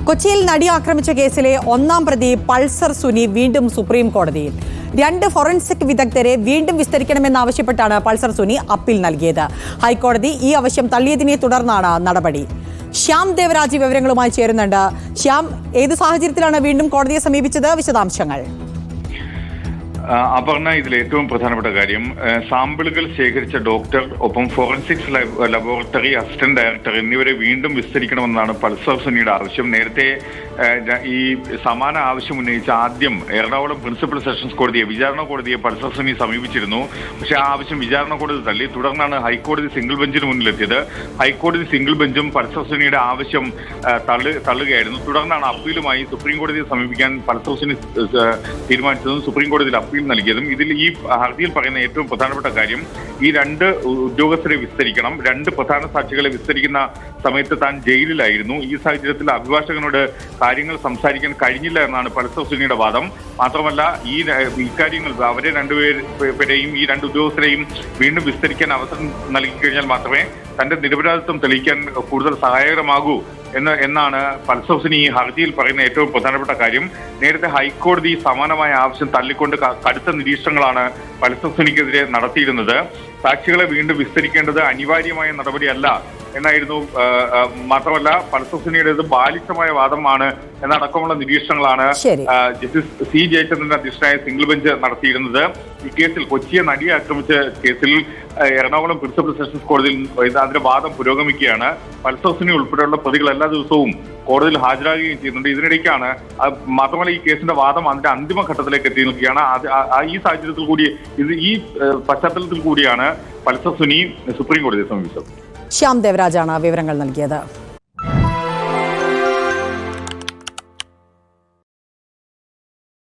കൊച്ചിയിൽ നടി ആക്രമിച്ച കേസിലെ ഒന്നാം പ്രതി പൾസർ സുനി വീണ്ടും സുപ്രീം കോടതിയിൽ. 2 ഫോറൻസിക് വിദഗ്ധരെ വീണ്ടും വിസ്തരിക്കണമെന്നാവശ്യപ്പെട്ടാണ് പൾസർ സുനി അപ്പീൽ നൽകിയത്. ഹൈക്കോടതി ഈ ആവശ്യം തള്ളിയതിനെ തുടർന്നാണ് നടപടി. ശ്യാം ദേവരാജ് വിവരങ്ങളുമായി ചേരുന്നുണ്ട്. ശ്യാം, ഏത് സാഹചര്യത്തിലാണ് വീണ്ടും കോടതിയെ സമീപിച്ചത്? വിശദാംശങ്ങൾ. അപർണ, ഇതിൽ ഏറ്റവും പ്രധാനപ്പെട്ട കാര്യം സാമ്പിളുകൾ ശേഖരിച്ച ഡോക്ടർ, ഒപ്പം ഫോറൻസിക്സ് ലബോറട്ടറി അസിസ്റ്റന്റ് ഡയറക്ടർ എന്നിവരെ വീണ്ടും വിസ്തരിക്കണമെന്നാണ് പൾസർ സുനിയുടെ ആവശ്യം. നേരത്തെ ഈ സമാന ആവശ്യം ഉന്നയിച്ച ആദ്യം എറണാകുളം പ്രിൻസിപ്പൽ സെഷൻസ് കോടതിയെ, വിചാരണ കോടതിയെ പൾസർ സുനി സമീപിച്ചിരുന്നു. പക്ഷേ ആ ആവശ്യം വിചാരണ കോടതി തള്ളി. തുടർന്നാണ് ഹൈക്കോടതി സിംഗിൾ ബെഞ്ചിന് മുന്നിലെത്തിയത്. ഹൈക്കോടതി സിംഗിൾ ബെഞ്ചും പൾസർ സുനിയുടെ ആവശ്യം തള്ളുകയായിരുന്നു. തുടർന്നാണ് അപ്പീലുമായി സുപ്രീം കോടതിയെ സമീപിക്കാൻ പൾസർ സുനി തീരുമാനിച്ചതും സുപ്രീം കോടതിയിൽ അപ്പീൽ നൽകിയതും. ഇതിൽ ഈ ഹർജിയിൽ പറയുന്ന ഏറ്റവും പ്രധാനപ്പെട്ട കാര്യം, ഈ 2 ഉദ്യോഗസ്ഥരെ വിസ്തരിക്കണം. 2 പ്രധാന സാക്ഷികളെ വിസ്തരിക്കുന്ന സമയത്ത് താൻ ജയിലിലായിരുന്നു. ഈ സാഹചര്യത്തിൽ അഭിഭാഷകനോട് കാര്യങ്ങൾ സംസാരിക്കാൻ കഴിഞ്ഞില്ല എന്നാണ് പൾസർ സുനിയുടെ വാദം. മാത്രമല്ല, ഇക്കാര്യങ്ങൾ അവരെ 2 പേരെയും ഈ 2 ഉദ്യോഗസ്ഥരെയും വീണ്ടും വിസ്തരിക്കാൻ അവസരം നൽകി കഴിഞ്ഞാൽ മാത്രമേ തന്റെ നിരപരാധിത്വം തെളിയിക്കാൻ കൂടുതൽ സഹായകരമാകൂ എന്നാണ് പൾസർ സുനി ഈ ഹർജിയിൽ പറയുന്ന ഏറ്റവും പ്രധാനപ്പെട്ട കാര്യം. നേരത്തെ ഹൈക്കോടതി സമാനമായ ആവശ്യം തള്ളിക്കൊണ്ട് കടുത്ത നിരീക്ഷണങ്ങളാണ് പൾസർ സുനിക്കെതിരെ നടത്തിയിരുന്നത്. സാക്ഷികളെ വീണ്ടും വിസ്തരിക്കേണ്ടത് അനിവാര്യമായ നടപടിയല്ല എന്നായിരുന്നു. മാത്രമല്ല, പൾസർ സുനിയുടേത് ബാലിശമായ വാദമാണ് എന്നടക്കമുള്ള നിരീക്ഷണങ്ങളാണ് ജസ്റ്റിസ് സി ജയചന്ദ്രന്റെ അധ്യക്ഷനായ സിംഗിൾ ബെഞ്ച് നടത്തിയിരുന്നത്. ഈ കേസിൽ കൊച്ചിയെ നടിയെ ആക്രമിച്ച കേസിൽ എറണാകുളം പ്രിൻസിപ്പൽ സെഷൻസ് കോടതിയിൽ അതിന്റെ വാദം പുരോഗമിക്കുകയാണ്. പൾസർ സുനി ഉൾപ്പെടെയുള്ള പ്രതികൾ എല്ലാ ദിവസവും കോടതിയിൽ ഹാജരാകുകയും ചെയ്യുന്നുണ്ട്. ഇതിനിടയ്ക്കാണ് മാത്രമല്ല ഈ കേസിന്റെ വാദം അതിന്റെ അന്തിമഘട്ടത്തിലേക്ക് എത്തി നിൽക്കുകയാണ്. ഈ സാഹചര്യത്തിൽ കൂടി ഈ പശ്ചാത്തലത്തിൽ കൂടിയാണ് പൾസർ സുനി സുപ്രീം കോടതിയെ സമീപിച്ചത്. ശ്യാം ദേവരാജാണ് വിവരങ്ങൾ നൽകിയത്.